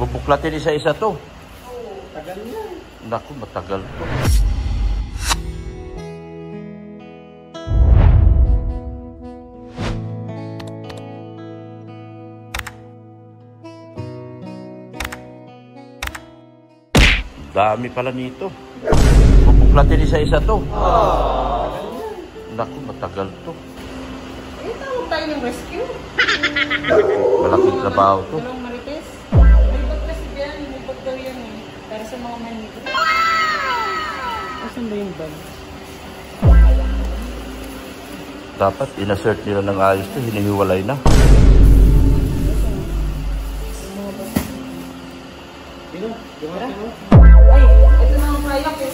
Bubuklatin isa-isa to. Tagal na. Naku, matagal to. Dami pala nito. Bubuklatin isa-isa to. Naku, matagal to. Eh, tawag tayo ng rescue. Malaking trabaho to. Dalawang marites. May bag kasi dyan. May bag daw yan eh. Para sa mga manito. Asan ba yung bag? Dapat inassert nila ng ayos to. Hinihiwalay na. Ay, ito na ang kayak eh.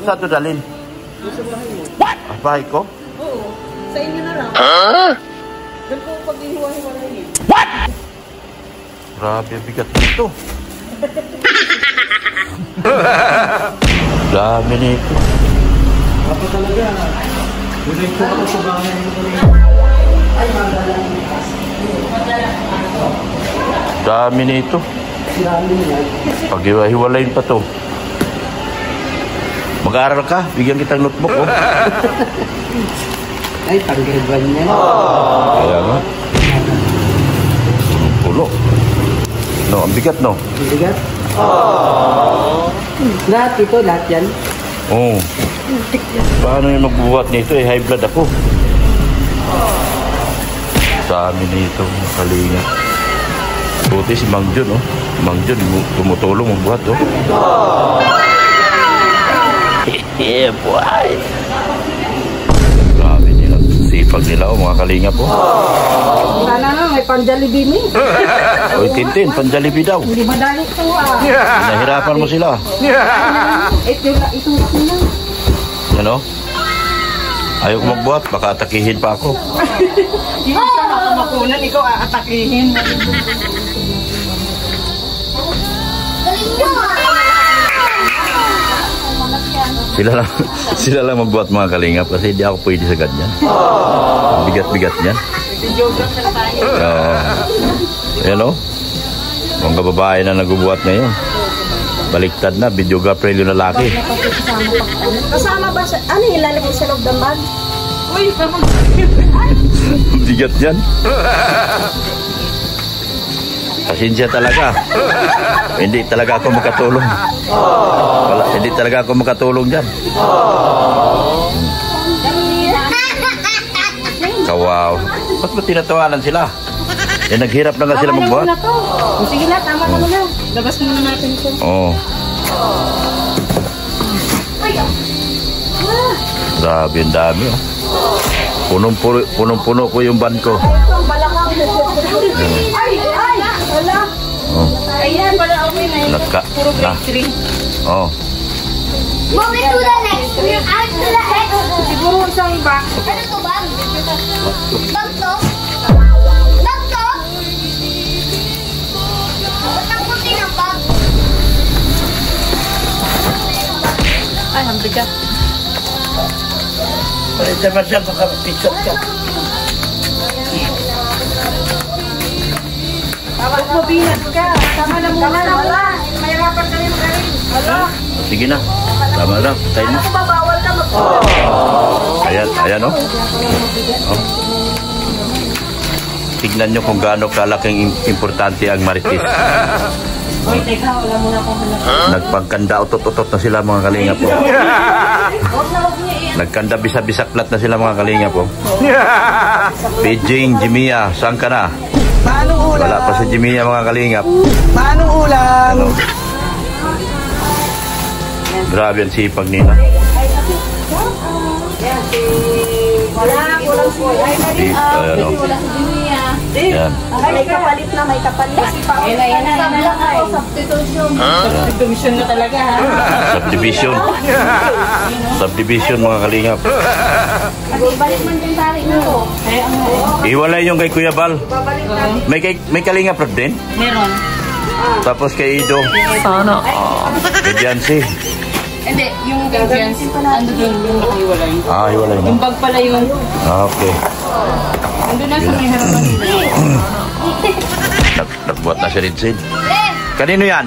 Saan to dalhin? Sa bahay mo. What? Bahay ko? Oo. Sa inyo na lang. Doon po pag-ihiwa-hiwalay eh. What? Grabe, bigat nito. Dami nito. Ako talaga. Bulit ko ako sa bahay mo. Ay, Dami nito. sirami yan. Pag-hiwalayin pa to. Mag-aaral ka? Bigyan kitang notebook, oh. Ay, tanggal yan. Kaya nga. Pulo. No, ang bigat, no? Bigat? Lahat ito, lahat yan. Oo. Paano yung magbubuhat nito? Eh, high blood ako. Sa amin nito, kalinga. Buti si Mang Jun, oh. Mang Jun, tumutulong magbuhat, oh. Yeah, boy. Grabe nila. Sipag nila, oh, mga kalinga po. Sana na, may pang-Jollibee ni. Oy, Tintin, panjalibi daw. Hindi madali ito ah. Nahirapan mo sila. Ito na. Ano? Ayaw ko magbuhat, baka atakihin pa ako. Hindi ka makamakunan, ikaw aatakihin. Sila lang magbuhat mga kalingap kasi hindi ako pwede sa ganyan. Bigat-bigat niyan. Videographer tayo. Ayan o. Mga babae na nagbubuhat ngayon. Baliktad na, videographer yung lalaki. Kasama ba sa... Ano yung ilalagay sa loob ng bag? Uy, tama. Bigat yan. Pasensya talaga. Hindi talaga ako makatulong. Wala, hindi talaga ako makatulong dyan. Kawaw. Ba't ba tinatawanan sila? Eh, naghirap na nga sila magbuhat. Sige na, tama na muna. Labas muna natin ito. Oo. Grabe, ang dami. Punong-puno ko yung van ko. Wala. Oh. Ayan, wala okay na yun. Nagka. Puro grade 3. Oh. Moving to the next. Add to the head. Siguro isang iba. Ano to, bag? Bag to? Bag to? Ba't ang puti ng bag? Ay, ang bigat. Diba siya makapicture ka? Huwag mo binat ka. Tama na muna. Wala. Mahirapan ka rin rin. Wala. Sige na. Tama na. Tayo na. Ano ba, bawal ka mag... Ayan, ayan o. Oh. Tignan nyo kung gaano kalaking importante ang marites. Uy, teka. Wala muna akong hanap. Nagpagkanda utot-utot na sila mga kalinga po. Huwag na huwag niya iyan. Nagkanda bisa-bisaklat na sila mga kalinga po. Beijing, Jimia, saan ka na? Paano ulam? Wala pa si Jimia mga kalingap. Paano ulam? Ano? Grabe ang sipag nila. Wala, kulang po. Ayan o. Wala si Jimia. Ayan. May kapalit na, may kapalit. Yan na. Substitution. Subdivision na talaga ha. Subdivision. Subdivision mga kalingap. Balik man din tarik na po. Iwalay yung kay Kuya Bal. May kalingap rin din. Meron. Tapos kay Ido. Sana. Kay Biancy. Hindi, yung guardians, ando doon yung nakahiwalay. Ah, iwalay na. Yung bag pala yun. Ah, okay. Ando na sa may harapan nila. si Rinsin. Eh! Kanino yan?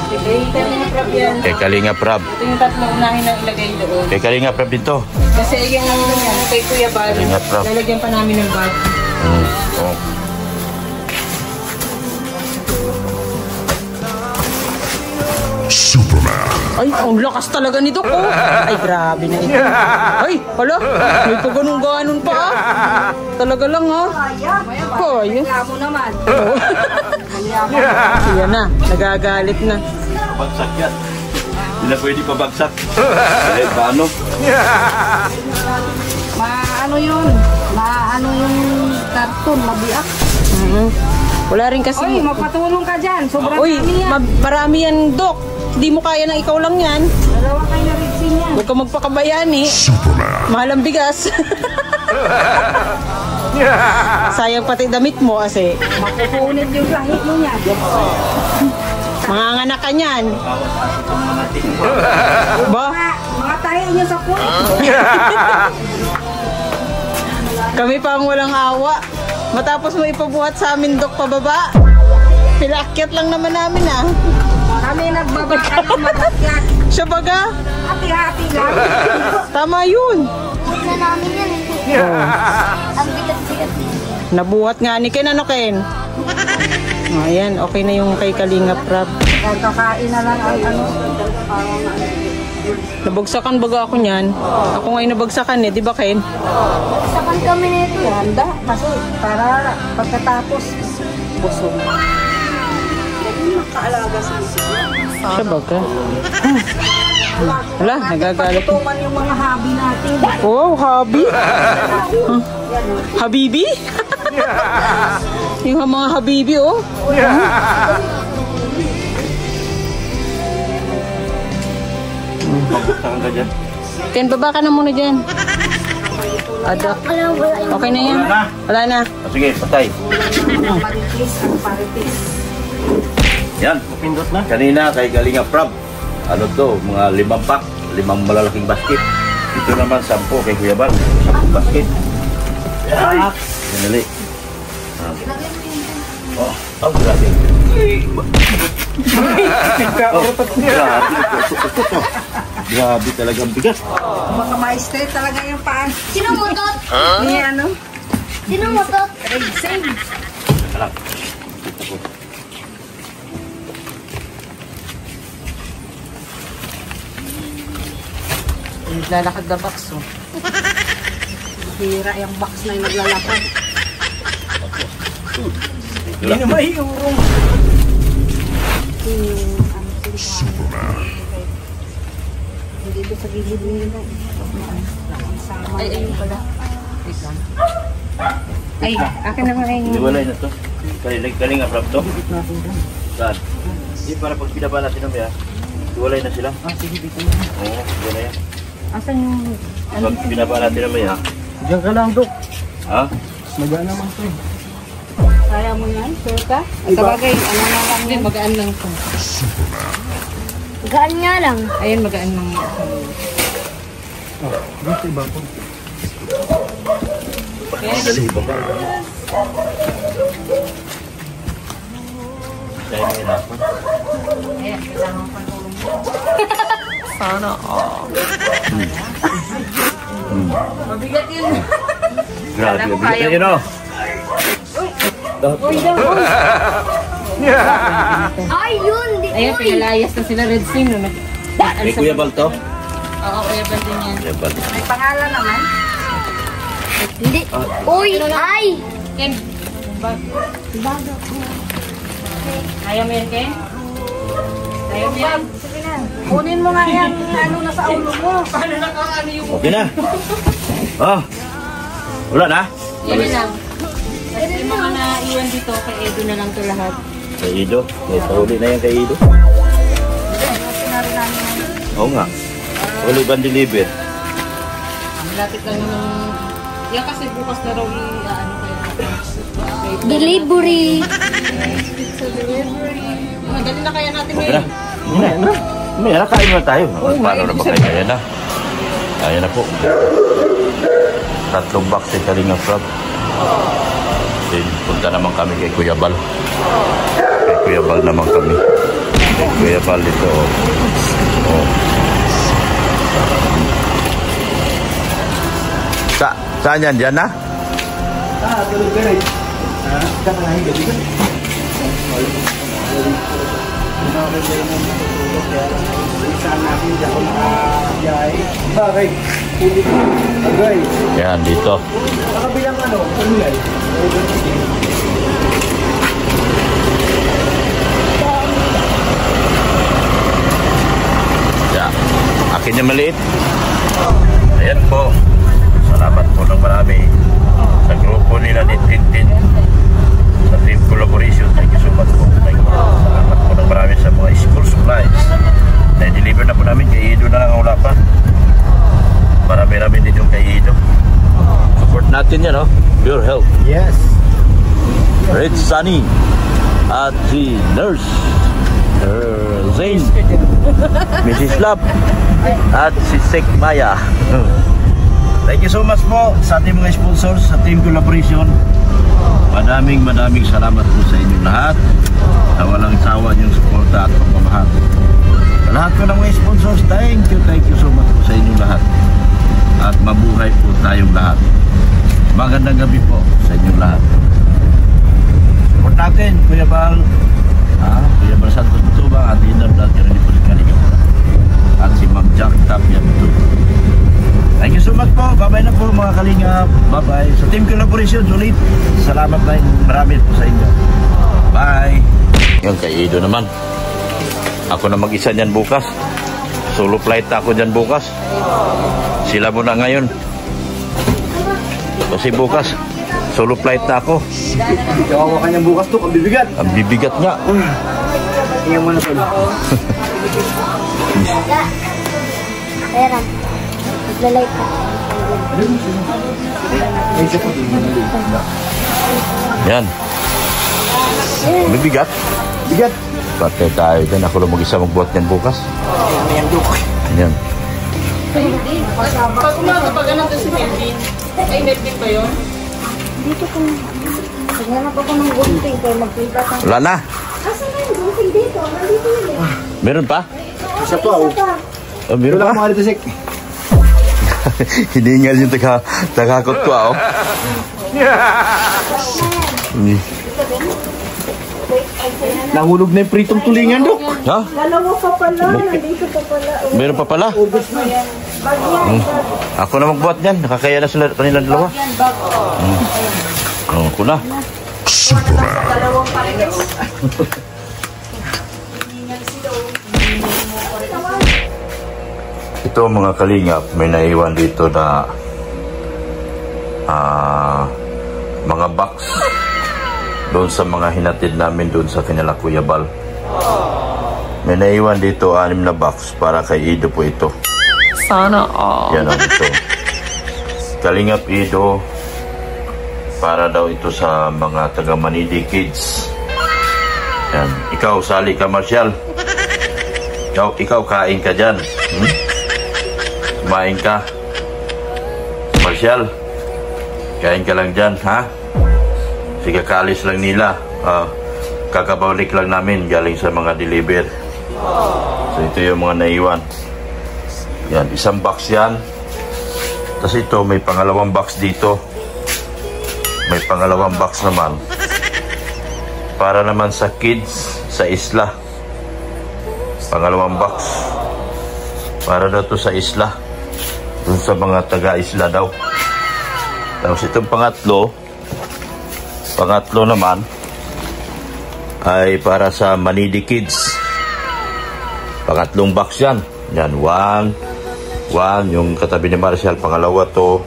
Kalinga Prab yan. Kay Kalinga Prab. Ito yung tatlo unahin na ilagay doon. Kay Kalinga Prab dito. Kasi yung ano yan, kay Kuya Bal. Kalinga Prab. Lalagyan pa namin ng bag. Oh. Ay, ang lakas talaga nito ko. Ay, grabe na ito. Ay, hala, may paganon-ganon pa ah. Talaga lang ha. Kaya. Reklamo naman. Yan na, nagagalit na. Bagsak yan. Hindi na pwede pabagsak. Eh, paano? Maano yun? Maano yung karton, mabiak. Wala rin kasi. Oy, magpatulong ka dyan. Sobrang Uy, dami yan. marami yan, Dok. Hindi mo kaya na ikaw lang yan. Dalawa kayo na rin yan. Huwag ka magpakabayani. Mahal ang bigas. Sayang pati damit mo kasi. Makukunit yung lahit mo yan. Mga anak ka niyan. Ba? Mga tayo niya sa kulit. Kami pa ang walang awa. Matapos mo ipabuhat sa amin, Dok, pababa. Pinakyat lang naman namin ah. Kami nagbabaka ng matakyat. Siya baga? Hati-hati lang. Tama yun. Huwag na namin yan. Ang bigat-bigat. Nabuhat nga ni Ken, ano Ken? Ayan, okay na yung kay Kalinga Prab. Kakain na lang ang ano. Nabagsakan baga ako niyan. Ako ngayon nabagsakan eh, di ba Ken? Sakan kami nito. Handa. Kasi para pagkatapos, busog. Makaalaga sa isip niya. Siya baga? Wala, nagagalit. Pagtutuman yung mga hobby natin. Oh, hobby? Habibi? Yung mga habibi, oh. Pagbustakan ka dyan. Ken, baba ka na muna dyan. Adak. Okay na yan. Wala na. Oh, sige, patay. Paritis at paritis. Yan. Pindot na. Kanina kay Kalinga Prab. Ano to? Mga 5 pack. 5 malalaking basket. Ito naman 10 kay Kuya Bal. 10 basket. Ay! Dali. Oh, oh, grabe. Oh, grabe. Grabe talagang bigas. Mga ma-straight talaga yung paan. Sino mo to? Ni ano? Sino mo to? Same. Alam. Naglalakad na box, oh. Hira yung box na yung naglalakad. Hindi na mahihurong. Dito sa gilid nila. Ay, ayun pala. Wait lang. Ay, akin naman ay. Iwalay na to. Kalinga Prab to. Saan? Hindi, para pag pinaba natin ng maya, iwalay na sila. Ah, sige, dito na. Oo, iwalay na yan. Asan yung... Pag pinaba natin ng maya, Diyan ka lang, Dok. ha? Magaan naman to eh. Kaya mo yan? Sure ka? At sabagay, ano na lang Hindi, magaan lang to. Gaan nga lang. Ayun, magaan lang. Oh, dito iba po. Dali, baba. Dahil may hirapan. Ayan, kailangan ko tulong mo. Sana, Mabigat yun. Grabe, Alam mo, bigat kaya na yun, oh. Ay, yun! Di Ayan, ko pinalayas na sila Red Sin. No? May Kuya Bal to? Oo, Kuya Bal din yan. Kuya Bal. may pangalan naman. Hindi. Uy! Ay! Ken, kaya mo yan, Ken? Kaya mo yan? Sige na. Kunin mo nga yan, ano na sa ulo mo. Paano nakaano yung... Okay na. Oh. Wala na? Yan na lang. Yung mga naiwan dito, kay Edo na lang to lahat. Kay Ido. May pauli na yan kay Ido. Oo nga. Uli ban deliver. Lapit lang naman. Yan kasi bukas na raw ano kaya. Delivery! Madali na kaya natin Okay na. ngayon. May kain na tayo. Paano na ba kayo? Kaya na. Kaya na po. 3 box si Kalinga Prab. Then, punta naman kami kay Kuya Bal. Kay Kuya Bal naman kami. Kuya Bal ito. Oh. Saan yan? Diyan na? Tulog ka rin. Kakalahin ka dito. Bakit? Agay. Yan, dito. Nakabilang ano? Pangilay. Yan. Akin yung maliit. Ayan po. Salamat po ng marami sa grupo nila ni Tintin sa team collaboration. Thank you so much po. Salamat po ng marami sa mga school supplies. Na-deliver na po namin kay Ido na lang ang wala pa. Marami-rami din yung kay Ido. Support natin yan, no? Pure Health. Yes. Red Sunny at si Nurse Zane, Mrs. Love at si Sek Maya. Thank you so much po sa ating mga sponsors sa team collaboration. Maraming salamat po sa inyong lahat na walang sawa niyong suporta at pagmamahal. Sa lahat po ng mga sponsors, thank you so much po sa inyong lahat. At mabuhay po tayong lahat. Magandang gabi po sa inyong lahat. Support natin, Kuya Bal. Kuya Bal Santos Tubang at Inam Dati Rani Pulikali. At si Ma'am Jack Tapia Buto. Thank you so much po. Bye-bye na po mga kalingap. Bye-bye. Sa team collaboration, ulit. Salamat na marami po sa inyo. Bye. Yung kay Ido naman. Ako na mag-isa niyan bukas. Solo flight ako dyan bukas. Sila muna ngayon. Kasi bukas, solo flight na ako. Kawawa ka niyang bukas to, ang bibigat. Ang bibigat nga. Tingnan mo na to. Pera. Maglalay ka. Yan. Bibigat. Bigat. Patay tayo dyan. Ako lang mag-isa magbuhat niyan bukas. Yan. Pag umaga, pag ano to si Melvin? Ay, Melvin ba yun? Dito ko. Naghanap ako ng gunting kaya magpita ka. Wala na. Asan na yung gunting dito? Nandito yun eh. Meron pa? Isa pa, oh. Oh, meron Wala pa? ka mga dito, Sek. Hiningal yung tagakot ko, oh. Nahulog na yung pritong tulingan, Dok. Ha? Dalawa pa pala. Nandito pa pala. Meron pa pala? Ako na magbuhat niyan. Nakakaya na sila kanila dalawa. Ako na. Ito mga kalingap, may naiwan dito na mga box doon sa mga hinatid namin doon sa kanila Kuya Bal. May naiwan dito 6 na box para kay Ido po ito. Sana all. Yan ang ito. Kalingap Ido, para daw ito sa mga taga Manidi Kids. Yan. Ikaw, sali ka, Marshall. Ikaw kain ka dyan. Kumain ka. Marshall, kain ka lang dyan, ha? Sige, kalis lang nila. Kakabalik lang namin galing sa mga deliver. So, ito yung mga naiwan. Yan, isang box yan. Tapos ito, may pangalawang box dito. May pangalawang box naman. Para naman sa kids sa isla. Pangalawang box. Para daw to sa isla. Dun sa mga taga-isla daw. Tapos itong pangatlo naman ay para sa Manidi Kids. Pangatlong box yan. Yan, one. Yung katabi ni Marshall, pangalawa to.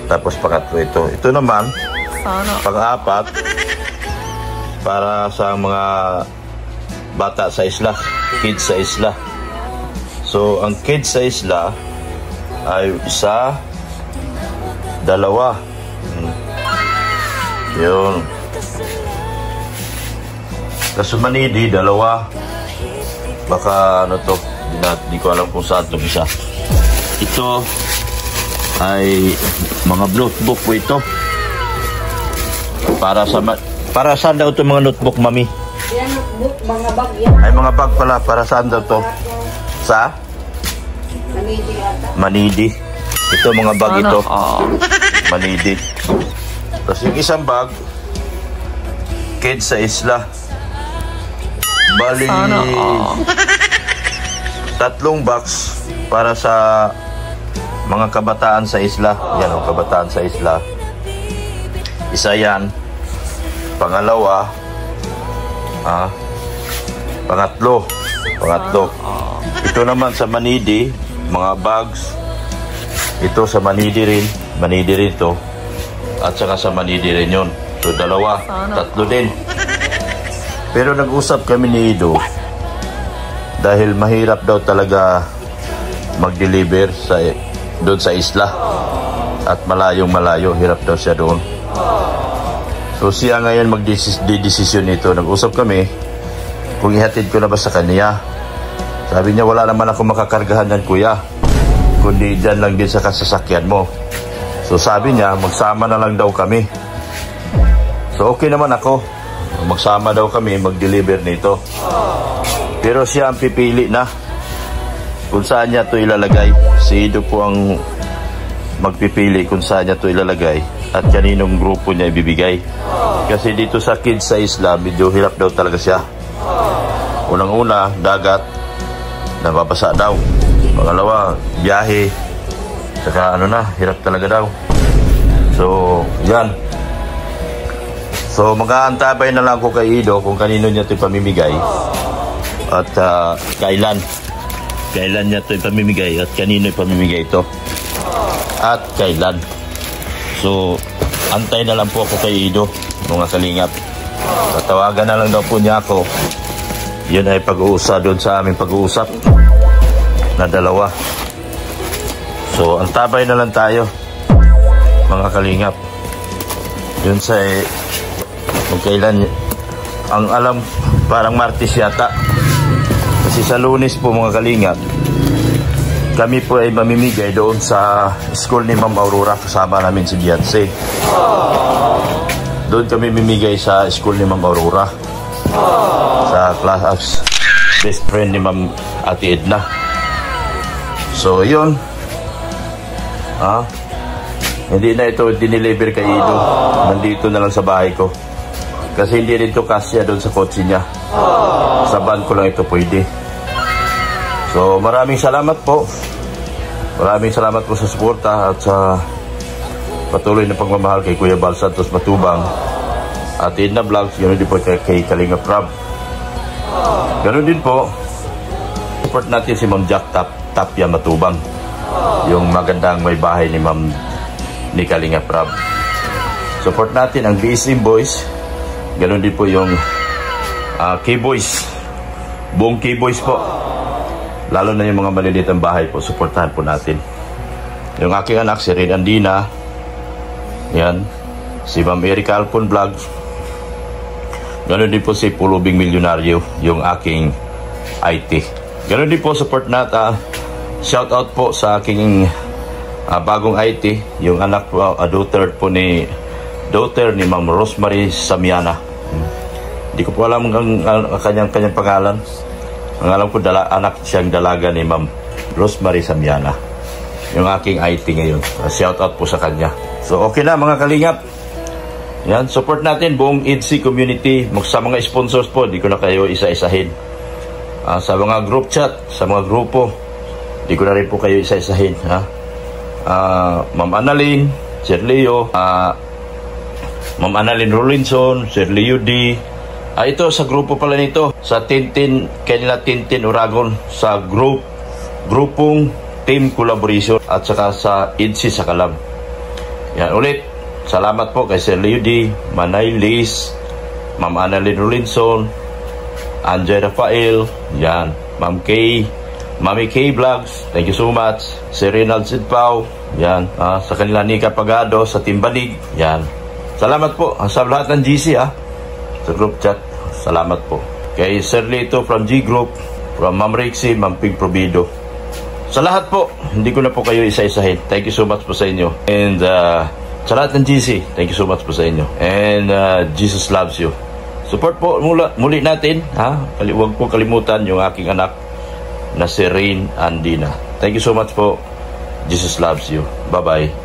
Tapos pangatlo ito. Ito naman, pang-apat, para sa mga bata sa isla. Kids sa isla. So, ang kids sa isla ay 1, 2. Yun. Kaso Manidi, 2. Baka ano to, di ko alam kung saan itong isa. Ito ay mga notebook po ito. Para saan daw itong mga notebook, Mami? Yan mga bag yan. Ay, mga bag pala. Para saan daw to? Sa? Manidi ata. Manidi. Ito mga bag ito. Manidi. Tapos yung isang bag, kids sa isla. Bali, 3 box para sa mga kabataan sa isla. Yan o, kabataan sa isla. Isa yan. Pangalawa, pangatlo. Ito naman sa Manidi, mga bags. Ito sa Manidi rin to. At saka sa Manidi rin yun. So 2, 3 din. Pero nag-usap kami ni Ido dahil mahirap daw talaga mag-deliver doon sa isla. At malayong-malayo, hirap daw siya doon. So siya ngayon magdidesisyon nito. Nag-usap kami kung ihatid ko na ba sa kanya. Sabi niya, wala naman ako makakargahan yan, kuya, kundi dyan lang din sa kasasakyan mo. So sabi niya, magsama na lang daw kami. So okay naman ako. Magsama daw kami, mag-deliver nito. Pero siya ang pipili na kung saan niya ito ilalagay. Si Ido po ang magpipili kung saan niya ito ilalagay at kaninong grupo niya ibibigay. Kasi dito sa kids sa isla, medyo hirap daw talaga siya. Unang-una, dagat, nababasa daw. Pangalawa, biyahe. Saka hirap talaga daw. So, yan. So, mag-aantabay na lang ko kay Ido kung kanino niya ito pamimigay. At kailan niya ito pamimigay at kanino pamimigay ito. At kailan. So, antay na lang po ako kay Ido, mga kalingap. Tatawagan na lang daw po niya ako. Yun ay pag-uusap doon sa aming pag-uusap na 2. So, antabay na lang tayo, mga kalingap. Yun sa kung kailan. Ang alam, parang Martes yata. Kasi sa Lunes po, mga kalingap, kami po ay mamimigay doon sa school ni Ma'am Aurora. Kasama namin si Beyonce. Doon kami mamimigay sa school ni Ma'am Aurora. Sa class best friend ni Ma'am Ate Edna. So, yun. Hindi na ito dineliver kay Ido. Nandito na lang sa bahay ko. Kasi hindi rin ito kasya doon sa kotse niya. Sa van ko lang ito pwede. So, maraming salamat po. Maraming salamat po sa suporta at sa patuloy na pagmamahal kay Kuya Bal Santos Matubang at Edna Vlogs. Ganoon din po kay Kalinga Prab. Ganoon din po, support natin si Ma'am Jack Tapia Matubang, yung magandang may bahay ni Ma'am ni Kalinga Prab. Support natin ang BSM Boys. Ganoon din po yung K-Boys, buong K-Boys po. Lalo na yung mga maliliit ang bahay po, supportahan po natin. Yung aking anak, si Red Andina. Yan. Si Ma'am Erika Alpon Vlog. Ganon din po si Pulubing Milyonaryo, yung aking IT. Ganon din po, support natin. Shout out po sa aking bagong IT, yung anak po, daughter ni Ma'am Rosemary Samiana. Hindi ko po alam ang kanyang pangalan. Ang alam ko, anak siyang dalaga ni Ma'am Rosemary Samiana, yung aking IT ngayon. Shout out po sa kanya. So okay na, mga kalingap. Yan, support natin buong EDC community. Sa mga sponsors po, di ko na kayo isa-isahin. Sa mga group chat, sa mga grupo, di ko na rin po kayo isa-isahin. Ma'am Annalyn, Sir Leo, Ma'am Annalyn Rolinson, Sir Leo D. Ito sa grupo pala nito, sa kanila Tintin Uragon, sa grupong team collaboration at saka sa EDC sa Kalam. Yan ulit, salamat po kay Sir Leo D, Manay Liz, Ma'am Annalyn Rolinson, Anjay Rafael, yan, Ma'am Kay, Mami K Vlogs, thank you so much. Si Reynald Sidpao, yan, sa kanila Nika Pagado, sa Timbalig, yan. Salamat po sa lahat ng GC sa group chat. Salamat po kay Sir Lito from G Group, from Ma'am Rexy, Ma'am Ping Provido. Sa lahat po, hindi ko na po kayo isa-isahin. Thank you so much po sa inyo. And sa lahat ng GC, thank you so much po sa inyo. And Jesus loves you. Support po muli natin, ha? Huwag po kalimutan yung aking anak na si Rain Andina. Thank you so much po. Jesus loves you. Bye-bye.